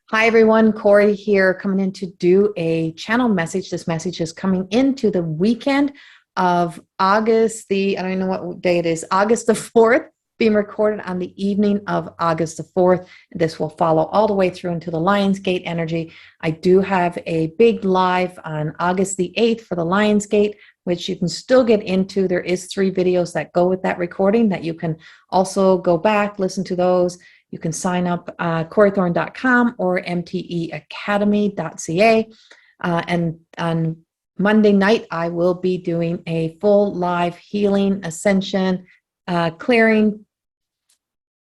Hi everyone, Corrie here, coming in to do a channel message. This message is coming into the weekend of August I don't even know what day it is, August the 4th, being recorded on the evening of August the 4th. This will follow all the way through into the Lionsgate energy. I do have a big live on August the 8th for the Lionsgate, which you can still get into. There is 3 videos that go with that recording that you can also go back, listen to those. You can sign up CorrieThorne.com or mteacademy.ca. And on Monday night, I will be doing a full live healing, ascension, clearing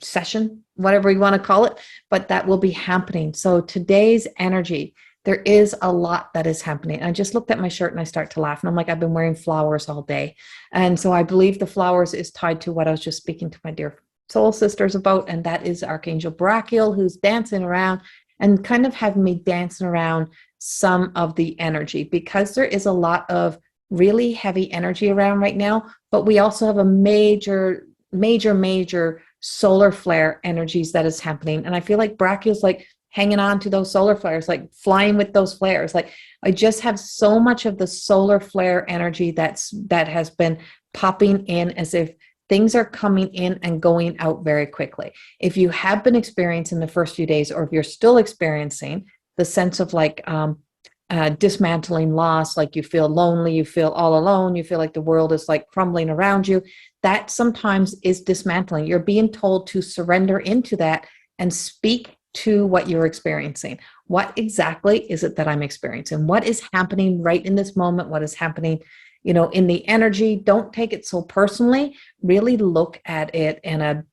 session, whatever you want to call it, but that will be happening. So today's energy, there is a lot that is happening. I just looked at my shirt and I start to laugh, and I'm like, I've been wearing flowers all day. And so I believe the flowers is tied to what I was just speaking to my dear soul sisters about, and that is Archangel Brachiel, who's dancing around and kind of having me dancing around some of the energy, because there is a lot of really heavy energy around right now, but we also have a major solar flare energies that is happening. And I feel like Brachiel's like hanging on to those solar flares, like flying with those flares. Like I just have so much of the solar flare energy that has been popping in, as if things are coming in and going out very quickly. If you have been experiencing the first few days, or if you're still experiencing the sense of like dismantling loss, like you feel lonely, you feel all alone, you feel like the world is like crumbling around you, that sometimes is dismantling. You're being told to surrender into that and speak to what you're experiencing. What exactly is it that I'm experiencing? What is happening right in this moment? What is happening, in the energy? Don't take it so personally. Really look at it in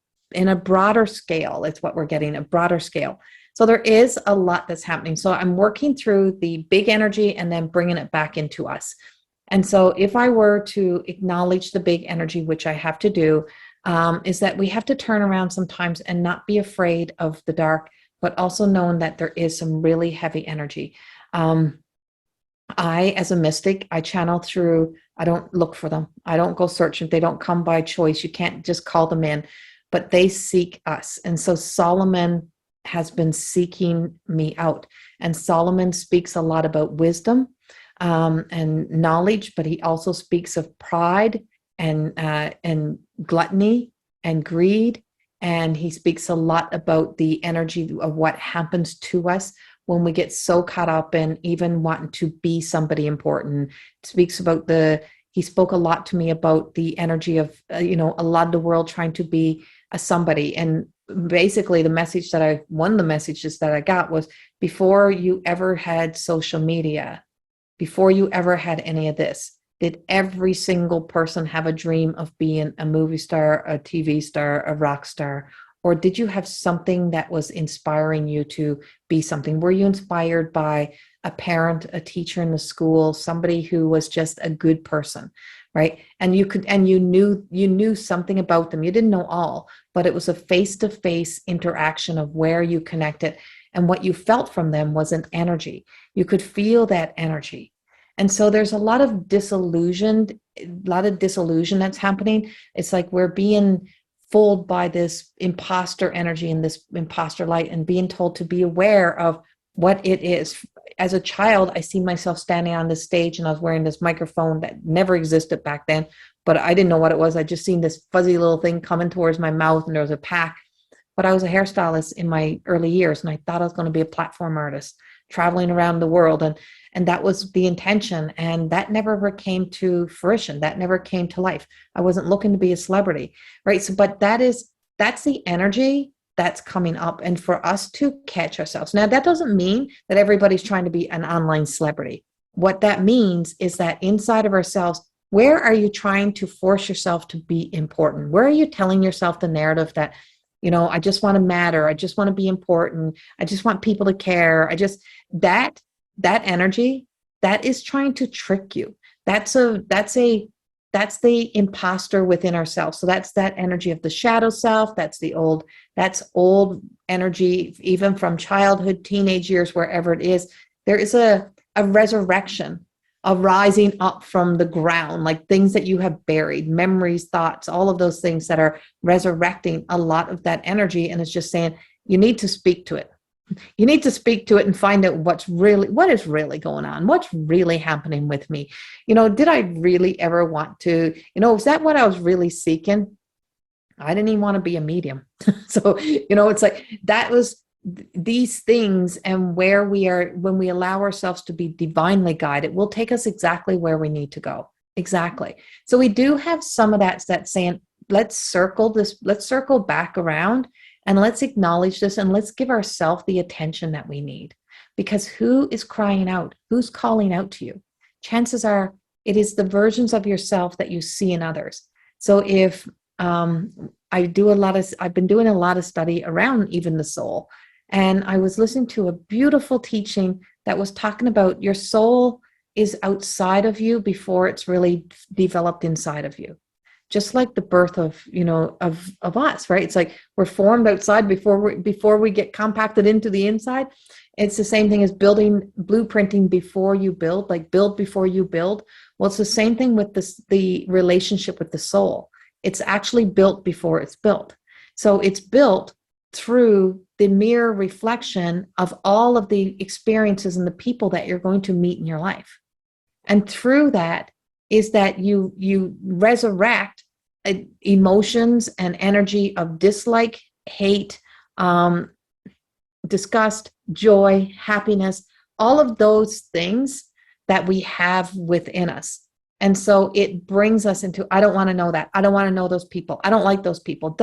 a broader scale. It's what we're getting, a broader scale. So there is a lot that's happening. So I'm working through the big energy and then bringing it back into us. And so if I were to acknowledge the big energy, which I have to do, is that we have to turn around sometimes and not be afraid of the dark, but also knowing that there is some really heavy energy. I, as a mystic, I channel through, I don't look for them. I don't go searching. They don't come by choice. You can't just call them in, but they seek us. And so Solomon has been seeking me out. And Solomon speaks a lot about wisdom and knowledge, but he also speaks of pride and gluttony and greed. And he speaks a lot about the energy of what happens to us when we get so caught up in even wanting to be somebody important. He spoke a lot to me about the energy of, a lot of the world trying to be a somebody. And basically one of the messages that I got was, before you ever had social media, before you ever had any of this, did every single person have a dream of being a movie star, a TV star, a rock star? Or did you have something that was inspiring you to be something? Were you inspired by a parent, a teacher in the school, somebody who was just a good person, right? And you knew something about them. You didn't know all, but it was a face-to-face interaction of where you connected, and what you felt from them was an energy. You could feel that energy. And so there's a lot of disillusion that's happening. It's like we're being fooled by this imposter energy and this imposter light, and being told to be aware of what it is. As a child, I see myself standing on this stage, and I was wearing this microphone that never existed back then, but I didn't know what it was. I just seen this fuzzy little thing coming towards my mouth, and there was a pack. But I was a hairstylist in my early years, and I thought I was going to be a platform artist traveling around the world. And that was the intention. And that never ever came to fruition. That never came to life. I wasn't looking to be a celebrity, right? So, but that's the energy that's coming up. And for us to catch ourselves. Now, that doesn't mean that everybody's trying to be an online celebrity. What that means is that inside of ourselves, where are you trying to force yourself to be important? Where are you telling yourself the narrative that, I just want to matter. I just want to be important. I just want people to care. That energy, that is trying to trick you. That's the imposter within ourselves. So that's that energy of the shadow self. That's old energy, even from childhood, teenage years, wherever it is. There is a resurrection, a rising up from the ground, like things that you have buried, memories, thoughts, all of those things that are resurrecting a lot of that energy. And it's just saying, you need to speak to it. You need to speak to it and find out what is really going on, what's really happening with me. Did I really ever want to, is that what I was really seeking? I didn't even want to be a medium. So, it's like that was these things, and where we are, when we allow ourselves to be divinely guided, will take us exactly where we need to go. Exactly. So we do have some of that saying, let's circle back around, and let's acknowledge this, and let's give ourselves the attention that we need. Because who is crying out? Who's calling out to you? Chances are it is the versions of yourself that you see in others. So if I've been doing a lot of study around even the soul, and I was listening to a beautiful teaching that was talking about your soul is outside of you before it's really developed inside of you. Just like the birth of us, right? It's like we're formed outside before we get compacted into the inside. It's the same thing as blueprinting before you build, like build before you build. Well, it's the same thing with the relationship with the soul. It's actually built before it's built. So it's built through the mirror reflection of all of the experiences and the people that you're going to meet in your life. And through that is that you resurrect emotions and energy of dislike, hate, disgust, joy, happiness, all of those things that we have within us. And so it brings us into, I don't want to know that. I don't want to know those people. I don't like those people.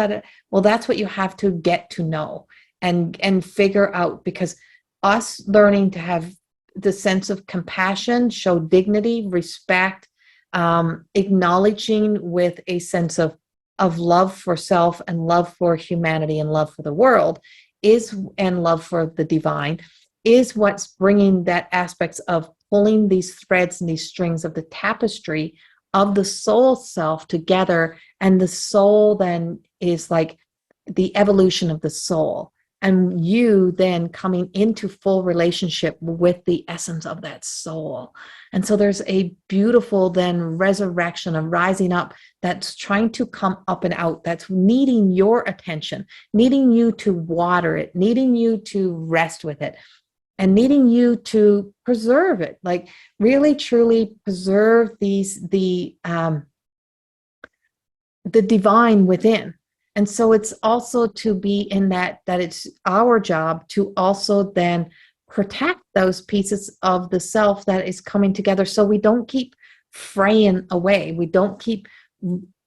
Well, that's what you have to get to know and figure out, because us learning to have the sense of compassion, show dignity, respect, acknowledging with a sense of love for self and love for humanity and love for the world and love for the divine is what's bringing that aspects of pulling these threads and these strings of the tapestry of the soul self together. And the soul then is like the evolution of the soul, and you then coming into full relationship with the essence of that soul. And so there's a beautiful then resurrection, a rising up that's trying to come up and out, that's needing your attention, needing you to water it, needing you to rest with it, and needing you to preserve it, like really truly preserve the divine within. And so it's also to be in that it's our job to also then protect those pieces of the self that is coming together, so we don't keep fraying away. We don't keep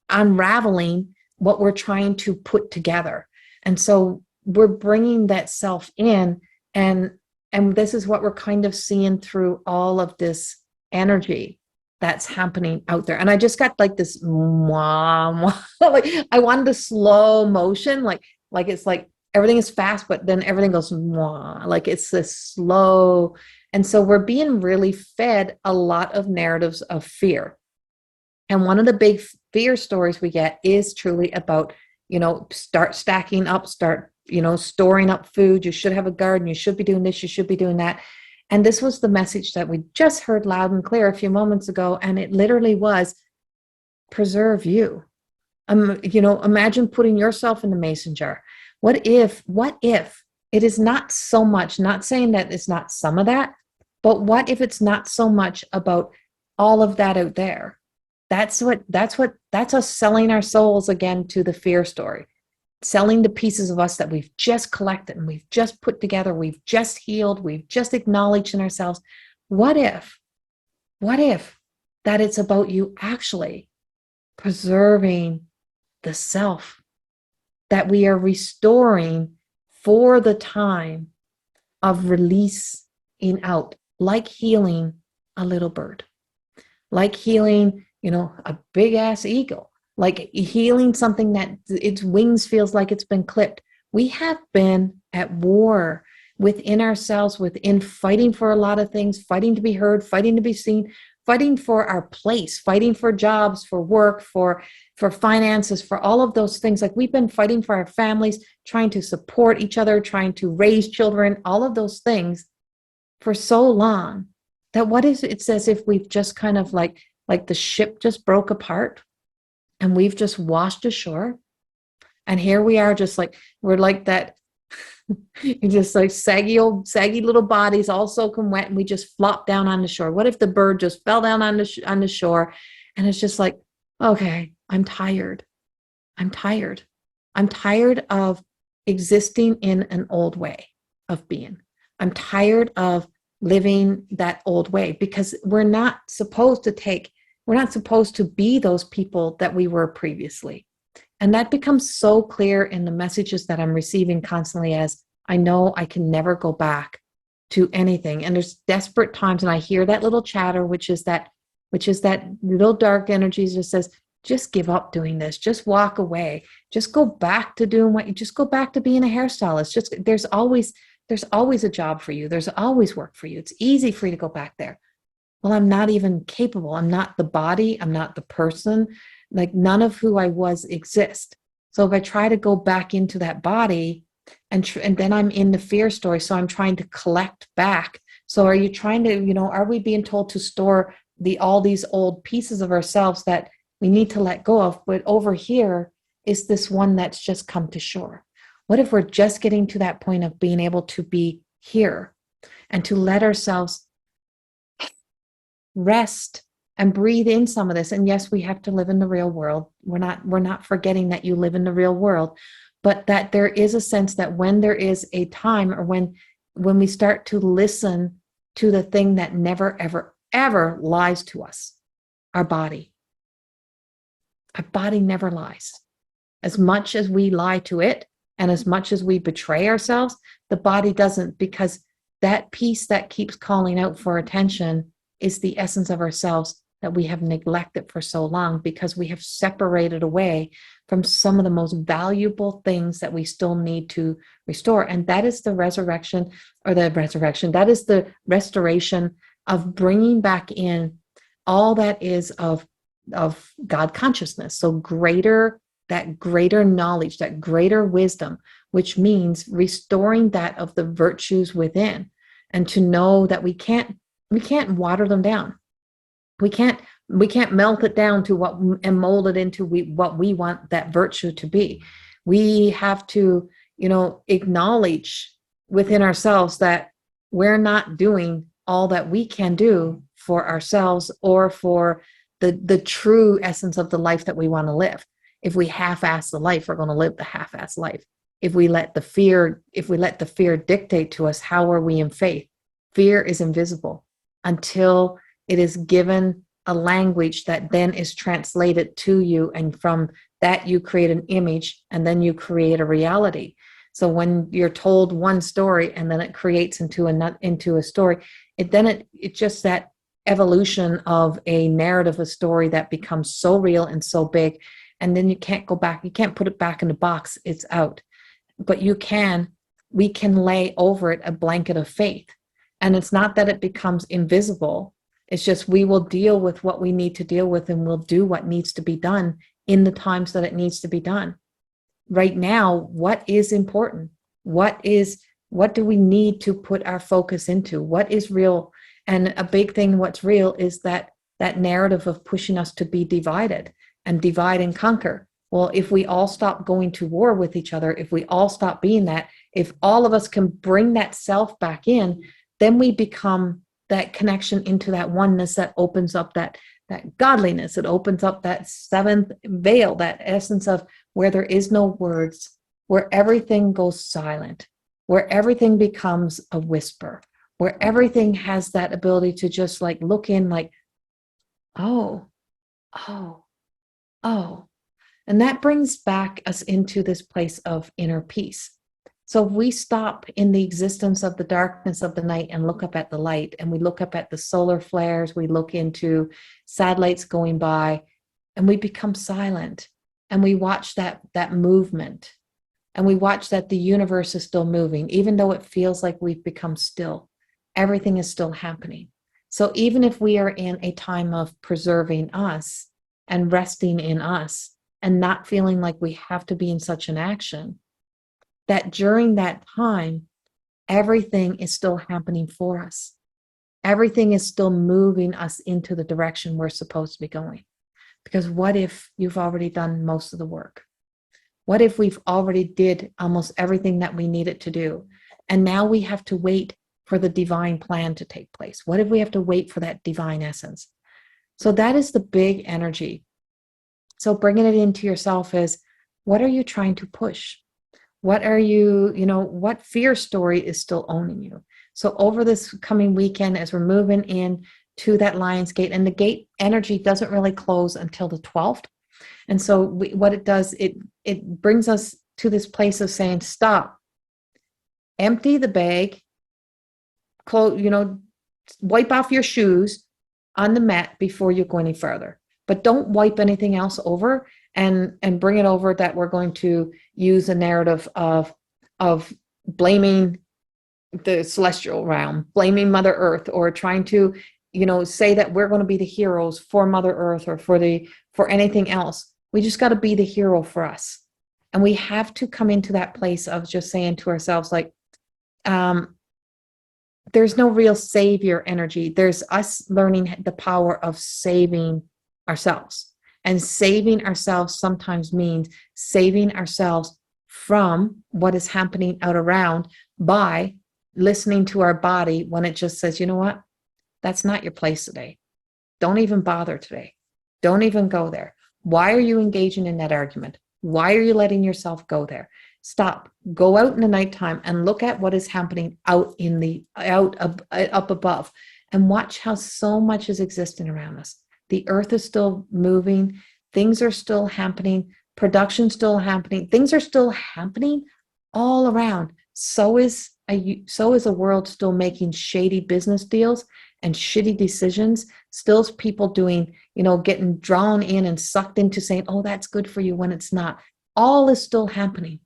unraveling what we're trying to put together. And so we're bringing that self in, and this is what we're kind of seeing through all of this energy that's happening out there. And I just got like this mwah, mwah. Like I wanted a slow motion, like it's like everything is fast, but then everything goes mwah, like it's this slow. And so we're being really fed a lot of narratives of fear. And one of the big fear stories we get is truly about, start stacking up, start, storing up food. You should have a garden. You should be doing this. You should be doing that. And this was the message that we just heard loud and clear a few moments ago. And it literally was, preserve you. Imagine putting yourself in the mason jar. What if it is not so much, not saying that it's not some of that, but what if it's not so much about all of that out there? That's us selling our souls again to the fear story. Selling the pieces of us that we've just collected and we've just put together, we've just healed, we've just acknowledged in ourselves. What if that it's about you actually preserving the self that we are restoring for the time of release in out, like healing a little bird, like healing, a big ass eagle, like healing something that its wings feels like it's been clipped. We have been at war within ourselves, within fighting for a lot of things, fighting to be heard, fighting to be seen, fighting for our place, fighting for jobs, for work, for finances, for all of those things. Like we've been fighting for our families, trying to support each other, trying to raise children, all of those things for so long that it's as if we've just kind of like the ship just broke apart. And we've just washed ashore. And here we are, just like, we're like that It's just like saggy little bodies, all soaking wet, and we just flop down on the shore. What if the bird just fell down on the shore, and it's just like, okay, I'm tired. I'm tired. I'm tired of existing in an old way of being. I'm tired of living that old way, because we're not supposed to be those people that we were previously. And that becomes so clear in the messages that I'm receiving constantly, as I know I can never go back to anything. And there's desperate times, and I hear that little chatter, which is that little dark energy that says, just give up doing this, just walk away, just go back to doing just go back to being a hairstylist. Just there's always a job for you. There's always work for you. It's easy for you to go back there. Well, I'm not even capable. I'm not the body. I'm not the person. Like, none of who I was exists. So if I try to go back into that body, and then I'm in the fear story. So I'm trying to collect back. So are you trying to, are we being told to store all these old pieces of ourselves that we need to let go of? But over here is this one that's just come to shore. What if we're just getting to that point of being able to be here and to let ourselves rest and breathe in some of this? And yes, we have to live in the real world. We're not forgetting that you live in the real world, but that there is a sense that when there is a time, or when we start to listen to the thing that never, ever, ever lies to us, our body never lies. As much as we lie to it, and as much as we betray ourselves, the body doesn't, because that piece that keeps calling out for attention is the essence of ourselves that we have neglected for so long, because we have separated away from some of the most valuable things that we still need to restore. And that is the resurrection, that is the restoration of bringing back in all that is of God consciousness. So that greater knowledge, that greater wisdom, which means restoring that of the virtues within, and to know that we can't water them down. We can't melt it down to and mold it into what we want that virtue to be. We have to, acknowledge within ourselves that we're not doing all that we can do for ourselves, or for the true essence of the life that we want to live. If we half-ass the life, we're going to live the half-ass life. If we let the fear dictate to us, how are we in faith? Fear is invisible until it is given a language that then is translated to you, and from that you create an image, and then you create a reality. So when you're told one story and then it creates into a story, it's just that evolution of a narrative, a story that becomes so real and so big, and then you can't go back. You can't put it back in the box. It's out. But we can lay over it a blanket of faith. And it's not that it becomes invisible. It's just we will deal with what we need to deal with, and we'll do what needs to be done in the times that it needs to be done. Right now, what is important? What do we need to put our focus into? What is real? And a big thing, what's real, is that narrative of pushing us to be divided and divide and conquer. Well, if we all stop going to war with each other, if we all stop being that, if all of us can bring that self back in, then we become that connection into that oneness that opens up that godliness. It opens up that seventh veil, that essence of where there is no words, where everything goes silent, where everything becomes a whisper, where everything has that ability to just like look in like, oh. And that brings back us into this place of inner peace. So if we stop in the existence of the darkness of the night and look up at the light, and we look up at the solar flares, we look into satellites going by, and we become silent, and we watch that movement, and we watch that the universe is still moving, even though it feels like we've become still. Everything is still happening. So even if we are in a time of preserving us and resting in us and not feeling like we have to be in such an action, that during that time, everything is still happening for us. Everything is still moving us into the direction we're supposed to be going. Because what if you've already done most of the work? What if we've already did almost everything that we needed to do? And now we have to wait for the divine plan to take place. What if we have to wait for that divine essence? So that is the big energy. So bringing it into yourself is, what are you trying to push? What are you, what fear story is still owning you? So over this coming weekend, as we're moving in to that Lion's Gate, and the gate energy doesn't really close until the 12th. And so what it does, it brings us to this place of saying, stop, empty the bag, wipe off your shoes on the mat before you go any further. But don't wipe anything else over and bring it over that we're going to use a narrative of blaming the celestial realm, blaming Mother Earth, or trying to, say that we're going to be the heroes for Mother Earth or for anything else. We just got to be the hero for us. And we have to come into that place of just saying to ourselves, like, there's no real savior energy. There's us learning the power of saving ourselves. And saving ourselves sometimes means saving ourselves from what is happening out around by listening to our body when it just says, you know what? That's not your place today. Don't even bother today. Don't even go there. Why are you engaging in that argument? Why are you letting yourself go there? Stop. Go out in the nighttime and look at what is happening up above, and watch how so much is existing around us. The earth is still moving. Things are still happening. Production's still happening. Things are still happening all around. So is a world still making shady business deals and shitty decisions. Still people doing, getting drawn in and sucked into saying, oh, that's good for you, when it's not. All is still happening.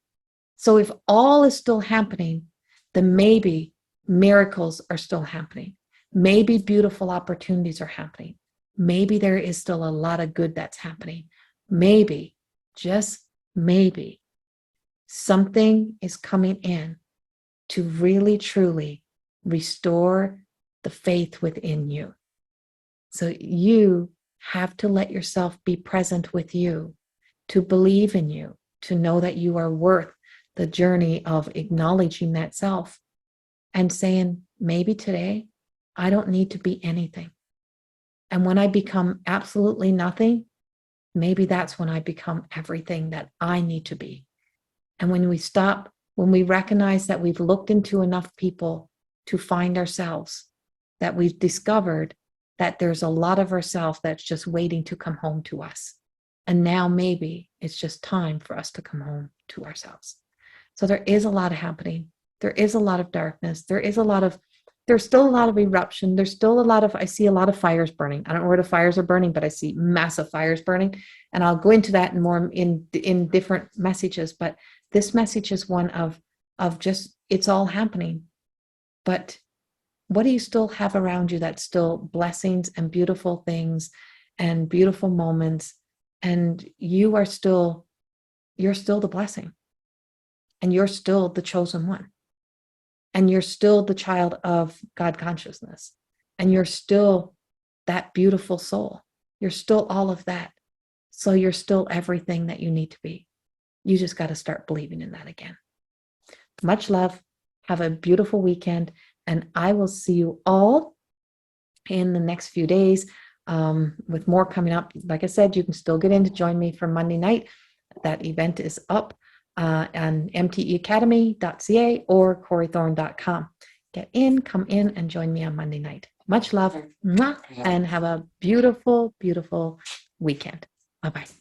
So if all is still happening, then maybe miracles are still happening. Maybe beautiful opportunities are happening. Maybe there is still a lot of good that's happening. Maybe, just maybe, something is coming in to really, truly restore the faith within you. So you have to let yourself be present with you, to believe in you, to know that you are worth the journey of acknowledging that self and saying, maybe today I don't need to be anything. And when I become absolutely nothing, maybe that's when I become everything that I need to be. And when we recognize that we've looked into enough people to find ourselves, that we've discovered that there's a lot of ourselves that's just waiting to come home to us. And now maybe it's just time for us to come home to ourselves. So there is a lot happening. There is a lot of darkness. There's still a lot of eruption. I see a lot of fires burning. I don't know where the fires are burning, but I see massive fires burning. And I'll go into that more in different messages. But this message is one of just, it's all happening. But what do you still have around you that's still blessings and beautiful things and beautiful moments? And you're still the blessing. And you're still the chosen one. And you're still the child of God consciousness. And you're still that beautiful soul. You're still all of that. So you're still everything that you need to be. You just got to start believing in that again. Much love. Have a beautiful weekend. And I will see you all in the next few days with more coming up. Like I said, you can still get in to join me for Monday night. That event is up on mteacademy.ca or corriethorne.com. Get in, come in, and join me on Monday night. Much love, and have a beautiful, beautiful weekend. Bye-bye.